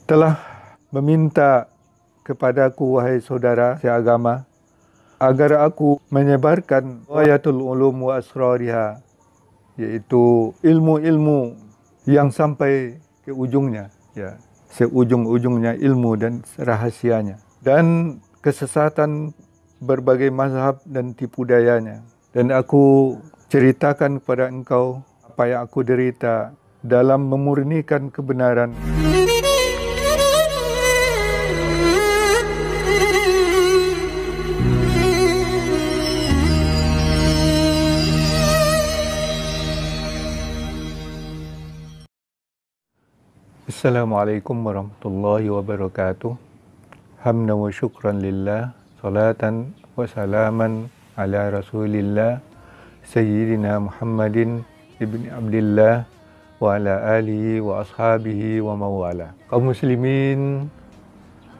telah meminta kepadaku, wahai saudara seagama, agar aku menyebarkan Ghayatul Ulum wa Asrariha, yaitu ilmu-ilmu yang sampai ke ujungnya, ya, seujung-ujungnya ilmu dan rahasianya, dan kesesatan berbagai mazhab dan tipu dayanya. Dan aku ceritakan kepada engkau apa yang aku derita dalam memurnikan kebenaran. Assalamualaikum warahmatullahi wabarakatuh. Hamdan wa syukran lillah, salatan wa salaman ala rasulillah, Sayyidina Muhammadin ibni Abdillah wa ala alihi wa ashabihi wa mawala. Kaum muslimin,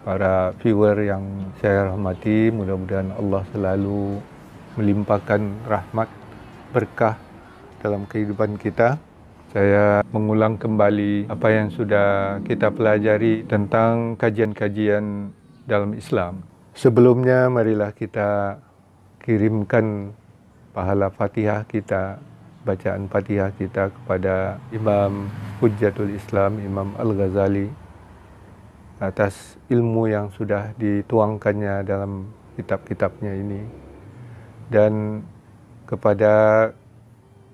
para viewer yang saya rahmati, mudah-mudahan Allah selalu melimpahkan rahmat, berkah dalam kehidupan kita. Saya mengulang kembali apa yang sudah kita pelajari tentang kajian-kajian dalam Islam. Sebelumnya, marilah kita kirimkan pahala Fatihah kita, bacaan Fatihah kita kepada Imam Hujjatul Islam, Imam Al-Ghazali, atas ilmu yang sudah dituangkannya dalam kitab-kitabnya ini, dan kepada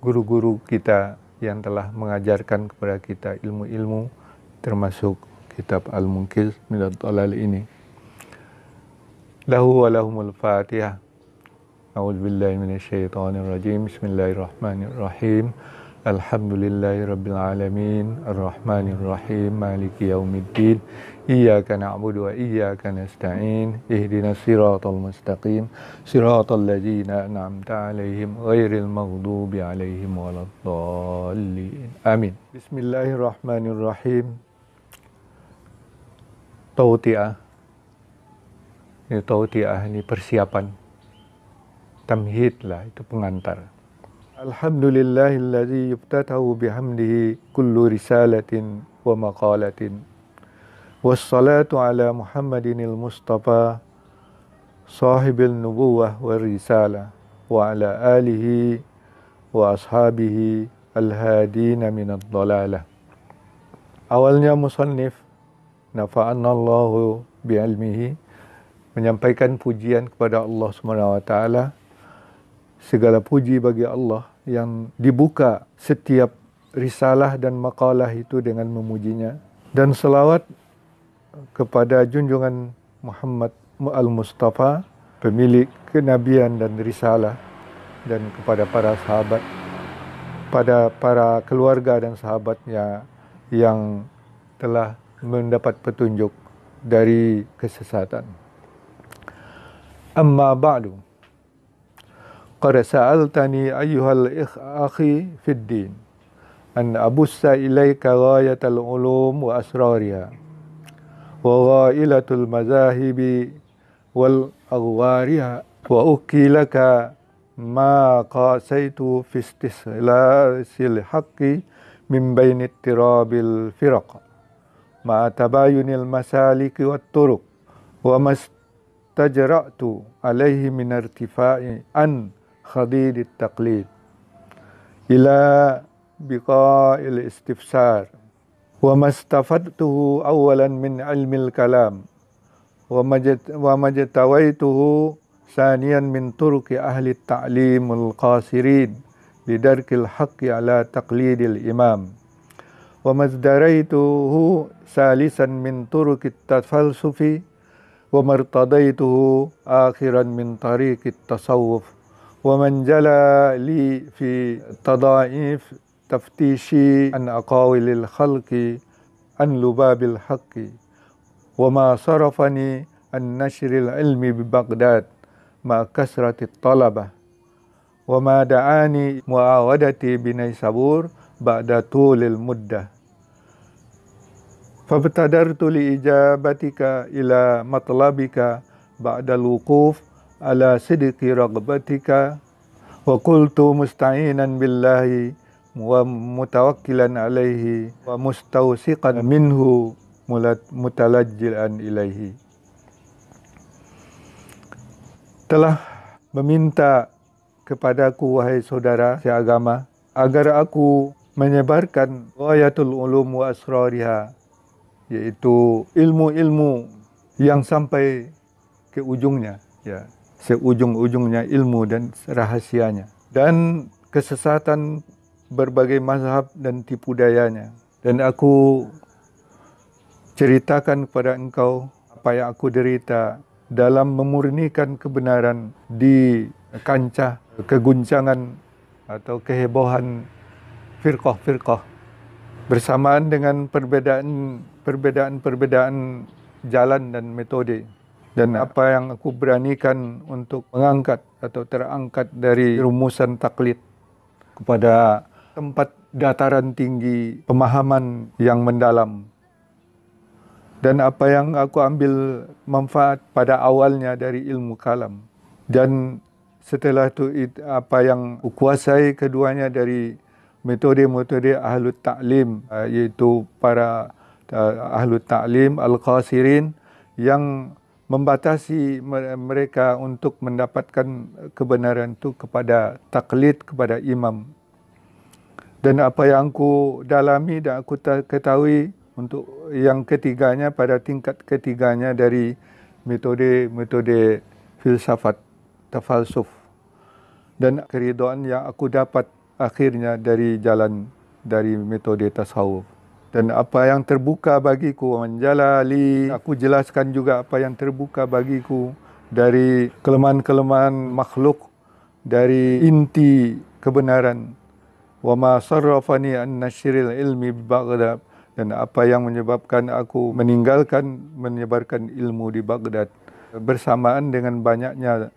guru-guru kita yang telah mengajarkan kepada kita ilmu-ilmu, termasuk kitab Al-Munqidh minad Dhalal ini. Lahu wa lahumul Fatihah. A'udzubillahi minasyaitonir rajim. Bismillahirrahmanirrahim. Alhamdulillahi rabbil alamin, arrahmanir rahim, maliki yaumiddin. Iyyaka na'budu wa iyyaka nasta'in. Ihdinas siratal mustaqim, siratal ladzina an'amta 'alaihim ghairil maghdubi 'alaihim waladdallin. Amin. Bismillahirrahmanirrahim. Tawti'ah. Tawti'ah ini persiapan. Tamhid lah, itu pengantar. Alhamdulillahilladzi yuftatahu bihamdihi kullu risalatin wa maqalatin. Wassalatu ala Muhammadinil Mustafa, sahibil nubuwah wa risalah, wa ala alihi wa ashabihi al-hadina minad dhalalah. Awalnya musannif, nafa'anallahu bi'ilmihi, menyampaikan pujian kepada Allah SWT. Segala puji bagi Allah yang dibuka setiap risalah dan makalah itu dengan memujinya. Dan selawat kepada junjungan Muhammad al-Mustafa, pemilik kenabian dan risalah, dan kepada para sahabat, pada para keluarga dan sahabatnya yang telah mendapat petunjuk dari kesesatan. Amma ba'du. Qad sa'altani ayyuhal akhi fid din an abussa ilaika ghayatal ulum wa asrariha wa ghailatul mazahibi wal aghwariha wa ukilaka ma qasaitu fi istislasil haqqi min baini ittirabil firaq ma tabayunil masaliki wat turuq wa mastajra'tu alaihi min irtifa'i an khadid at-taqlid ila biqa'il istifsar wa mastafadtuhu awalan min ilmil kalam wa majtawaituhu saniyan min turuqi ahli at-ta'limul qasirin lidarkil haqqi ala taqlidil imam wa mazdaraituhu salisan min turuqi at-tafalsufi wa martadaituhu akhiran min tariqi at-tasawuf wa man jala li fi tadaif taftishi an aqawilil khalqi an lubabil haqqi wa ma sarafani an nashril ilmi bi Baghdad ma kasratit talabah wa ma da'ani muawadati bi Naisabur ba'da tulil muddah fabtadartu li ijabatika ila matlabika ba'da al-wuquf ala sidqi ragbatika wa qultu musta'inan billahi wa mutawakkilan alaihi wa mustawsiqan minhu mutalajjilan ilaihi. Telah meminta kepadaku, wahai saudara seagama, agar aku menyebarkan ghayatul ulum wa asrariha, iaitu ilmu-ilmu yang sampai ke ujungnya, ya, seujung-ujungnya ilmu dan rahasianya, dan kesesatan berbagai mazhab dan tipu dayanya. Dan aku ceritakan kepada engkau apa yang aku derita dalam memurnikan kebenaran di kancah keguncangan atau kehebohan firqah-firqah, bersamaan dengan perbedaan jalan dan metode. Dan apa yang aku beranikan untuk mengangkat atau terangkat dari rumusan taklid kepada tempat dataran tinggi pemahaman yang mendalam. Dan apa yang aku ambil manfaat pada awalnya dari ilmu kalam. Dan setelah itu apa yang aku kuasai keduanya dari metode-metode ahlut ta'lim, iaitu para ahlut ta'lim al-qasirin yang membatasi mereka untuk mendapatkan kebenaran itu kepada taklid kepada imam. Dan apa yang aku dalami dan aku ketahui untuk yang ketiganya, pada tingkat ketiganya dari metode filsafat, tafalsuf, dan keridhaan yang aku dapat akhirnya dari jalan dari metode tasawuf. Dan apa yang terbuka bagiku menjalali, aku jelaskan juga apa yang terbuka bagiku dari kelemahan-kelemahan makhluk, dari inti kebenaran. Wa ma sarrafani an nashril ilmi bi Baghdad, dan apa yang menyebabkan aku meninggalkan menyebarkan ilmu di Baghdad bersamaan dengan banyaknya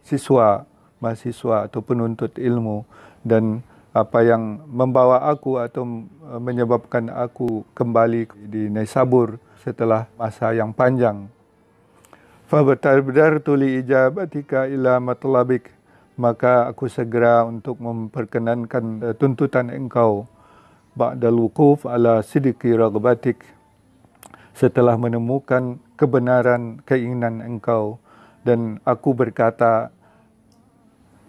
mahasiswa atau penuntut ilmu, dan apa yang membawa aku atau menyebabkan aku kembali di Naisabur setelah masa yang panjang. Fabadartu li ijabatika ila matlabik, maka aku segera untuk memperkenankan tuntutan engkau ba'dal wuquf ala sidqi ragbatik, setelah menemukan kebenaran keinginan engkau. Dan aku berkata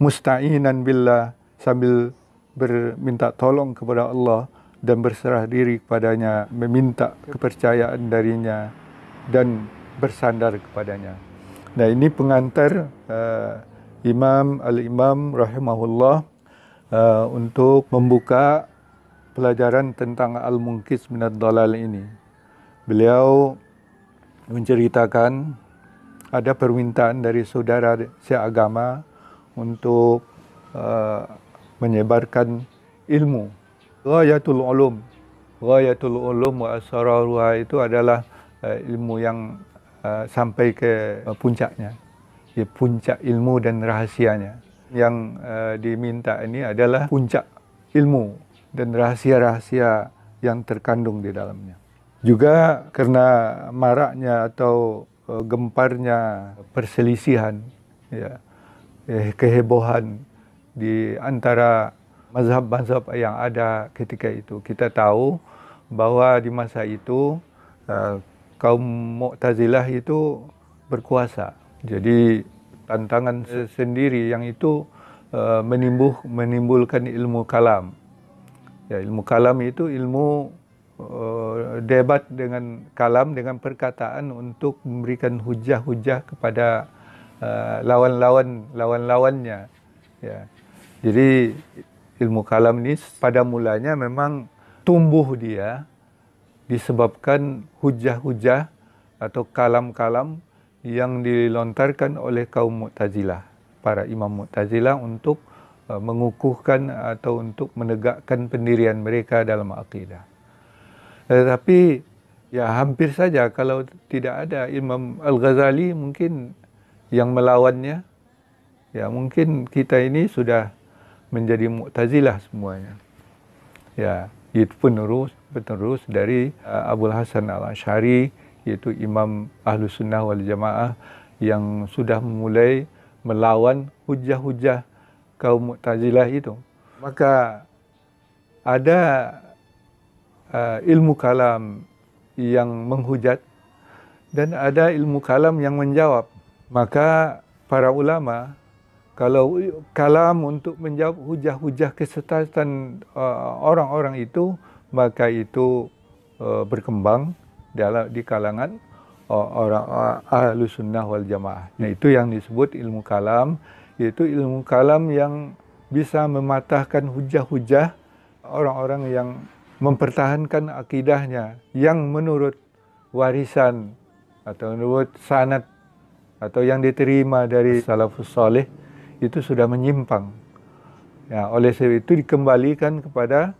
musta'inan billah, sambil berminta tolong kepada Allah dan berserah diri kepadanya, meminta kepercayaan darinya dan bersandar kepadanya. Nah, ini pengantar Al-Imam rahimahullah untuk membuka pelajaran tentang Al-Munqidh minad Dhalal ini. Beliau menceritakan ada permintaan dari saudara seagama untuk menyebarkan ilmu. Ghayatul ulum wa asraruha itu adalah ilmu yang sampai ke puncaknya. Puncak ilmu dan rahasianya. Yang diminta ini adalah puncak ilmu dan rahsia-rahsia yang terkandung di dalamnya. Juga karena maraknya atau gemparnya perselisihan, ya, kehebohan di antara mazhab-mazhab yang ada ketika itu. Kita tahu bahwa di masa itu kaum Mu'tazilah itu berkuasa. Jadi tantangan sendiri yang itu menimbulkan ilmu kalam. Ya, ilmu kalam itu ilmu debat dengan kalam, dengan perkataan untuk memberikan hujah-hujah kepada lawan-lawannya. Ya. Jadi ilmu kalam ini pada mulanya memang tumbuh dia disebabkan hujah-hujah atau kalam-kalam yang dilontarkan oleh kaum Mu'tazilah, para imam Mu'tazilah, untuk mengukuhkan atau untuk menegakkan pendirian mereka dalam akidah. Tetapi ya hampir saja kalau tidak ada Imam Al-Ghazali mungkin yang melawannya, ya mungkin kita ini sudah menjadi Mu'tazilah semuanya. Ya, itu penerus dari Abul Hasan Al-Asy'ari, yaitu Imam Ahlus Sunnah wal Jamaah yang sudah memulai melawan hujah-hujah kaum Mu'tazilah itu. Maka ada ilmu kalam yang menghujat dan ada ilmu kalam yang menjawab. Maka para ulama, kalau kalam untuk menjawab hujah-hujah kesesatan orang-orang itu, maka itu berkembang di kalangan orang ahlu sunnah wal jamaah. Nah, itu yang disebut ilmu kalam, yaitu ilmu kalam yang bisa mematahkan hujah-hujah orang-orang yang mempertahankan akidahnya yang menurut warisan atau menurut sanad atau yang diterima dari salafus saleh itu sudah menyimpang. Ya, oleh sebab itu dikembalikan kepada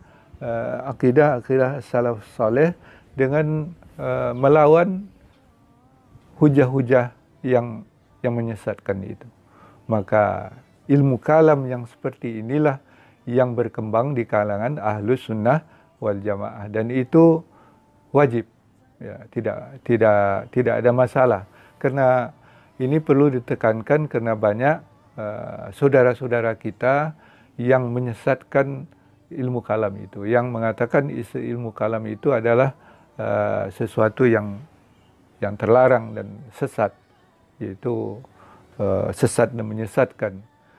akidah salafus saleh dengan melawan hujah-hujah yang menyesatkan itu. Maka ilmu kalam yang seperti inilah yang berkembang di kalangan ahlus sunnah wal jamaah, dan itu wajib, ya, tidak ada masalah. Karena ini perlu ditekankan karena banyak saudara-saudara kita yang menyesatkan ilmu kalam itu, yang mengatakan ilmu kalam itu adalah sesuatu yang terlarang dan sesat, yaitu sesat dan menyesatkan.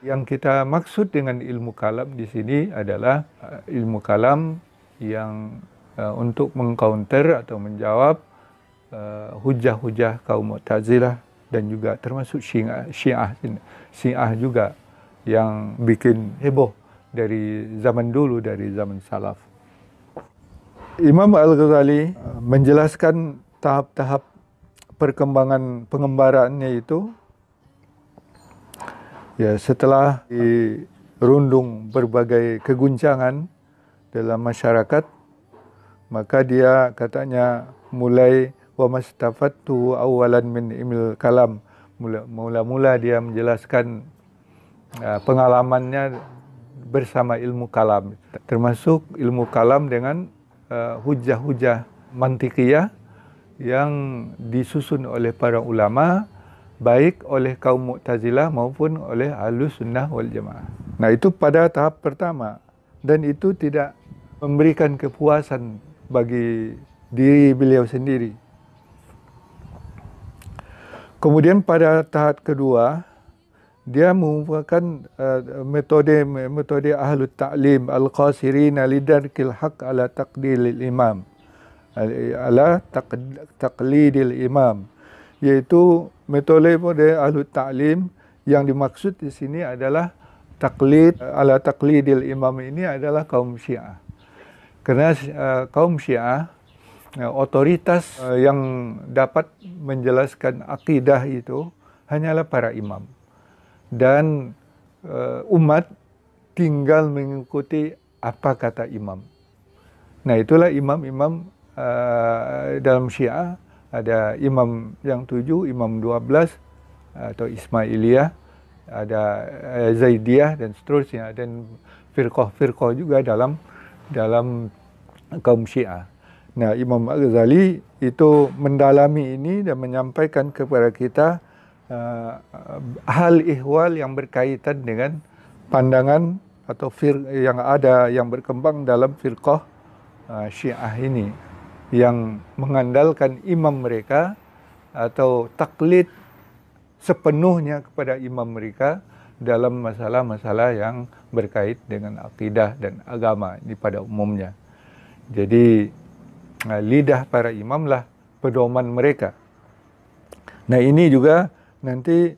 Yang kita maksud dengan ilmu kalam di sini adalah ilmu kalam yang untuk mengcounter atau menjawab hujah-hujah kaum Mu'tazilah dan juga termasuk Syiah juga yang bikin heboh dari zaman dulu, dari zaman salaf. Imam Al-Ghazali menjelaskan tahap-tahap perkembangan pengembaraan,nya itu, ya, setelah dirundung berbagai keguncangan dalam masyarakat, maka dia katanya mulai wa mastafattu awalan min ilmil kalam, mula-mula dia menjelaskan pengalamannya bersama ilmu kalam, termasuk ilmu kalam dengan hujah-hujah mantikiyah yang disusun oleh para ulama, baik oleh kaum Mu'tazilah maupun oleh Ahlus Sunnah wal Jamaah. Nah, itu pada tahap pertama, dan itu tidak memberikan kepuasan bagi diri beliau sendiri. Kemudian pada tahap kedua, dia mengumpulkan metode ahlut ta'lim al-qasirina lidarkil haq ala taqlidil imam, taqlidil imam, yaitu metode ahlut ta'lim yang dimaksud di sini adalah taqlidil imam ini adalah kaum Syiah. Karena kaum Syiah, otoritas yang dapat menjelaskan akidah itu hanyalah para imam, dan umat tinggal mengikuti apa kata imam. Nah, itulah imam-imam dalam Syiah. Ada imam yang 7, imam 12 atau Ismailiyah, ada Zaidiyah dan seterusnya, dan firqah-firqah juga dalam kaum Syiah. Nah, Imam Al-Ghazali itu mendalami ini dan menyampaikan kepada kita hal ihwal yang berkaitan dengan pandangan atau yang ada yang berkembang dalam firqah Syiah ini, yang mengandalkan imam mereka atau taklid sepenuhnya kepada imam mereka dalam masalah-masalah yang berkait dengan akidah dan agama ini pada umumnya. Jadi lidah para imam lah pedoman mereka. Nah, ini juga nanti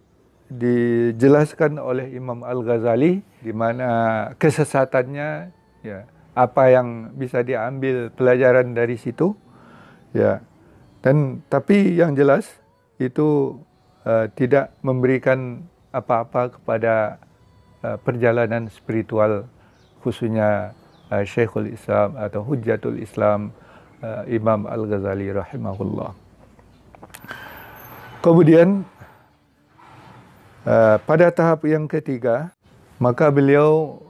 dijelaskan oleh Imam Al-Ghazali di mana kesesatannya, ya, apa yang bisa diambil pelajaran dari situ, ya. Dan tapi yang jelas itu tidak memberikan apa-apa kepada perjalanan spiritual khususnya Syekhul Islam atau Hujjatul Islam Imam Al-Ghazali rahimahullah. Kemudian pada tahap yang ketiga, maka beliau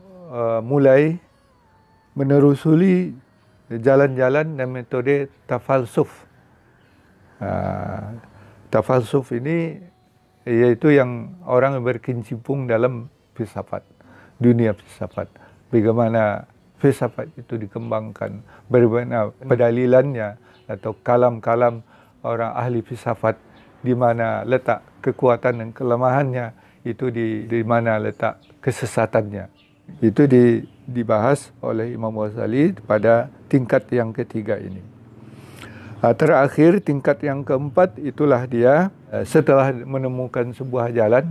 mulai menerusuli jalan-jalan dan metode tafalsuf. Tafalsuf ini yaitu yang orang berkecimpung dalam filsafat, dunia filsafat. Bagaimana filsafat itu dikembangkan, bagaimana pendalilannya atau kalam-kalam orang ahli filsafat di mana letak kekuatan dan kelemahannya, itu di mana letak kesesatannya. Itu dibahas oleh Imam Ghazali pada tingkat yang ketiga ini. Terakhir, tingkat yang keempat, itulah dia setelah menemukan sebuah jalan,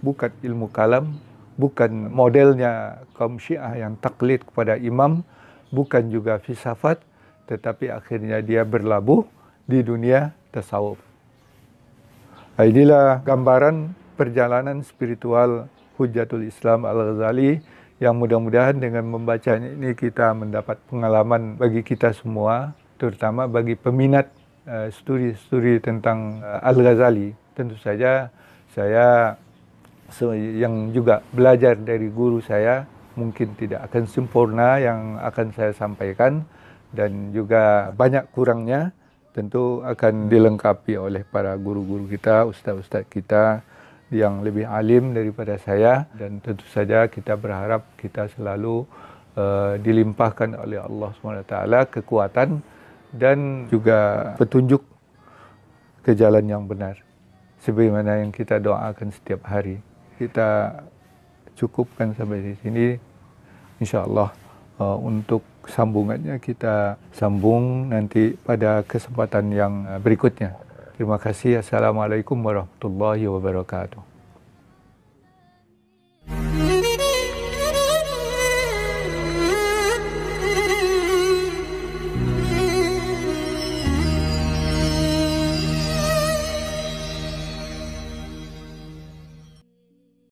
bukan ilmu kalam, bukan modelnya kaum Syiah yang taklid kepada imam, bukan juga filsafat, tetapi akhirnya dia berlabuh di dunia tasawuf. Inilah gambaran perjalanan spiritual Hujjatul Islam Al-Ghazali, yang mudah-mudahan dengan membacanya ini kita mendapat pengalaman bagi kita semua, terutama bagi peminat studi tentang Al-Ghazali. Tentu saja saya yang juga belajar dari guru saya mungkin tidak akan sempurna yang akan saya sampaikan, dan juga banyak kurangnya. Tentu akan dilengkapi oleh para guru-guru kita, ustaz-ustaz kita yang lebih alim daripada saya, dan tentu saja kita berharap kita selalu dilimpahkan oleh Allah SWT kekuatan dan juga petunjuk ke jalan yang benar, sebagaimana yang kita doakan setiap hari. Kita cukupkan sampai di sini, insya-Allah. Untuk sambungannya kita sambung nanti pada kesempatan yang berikutnya. Terima kasih. Assalamualaikum warahmatullahi wabarakatuh.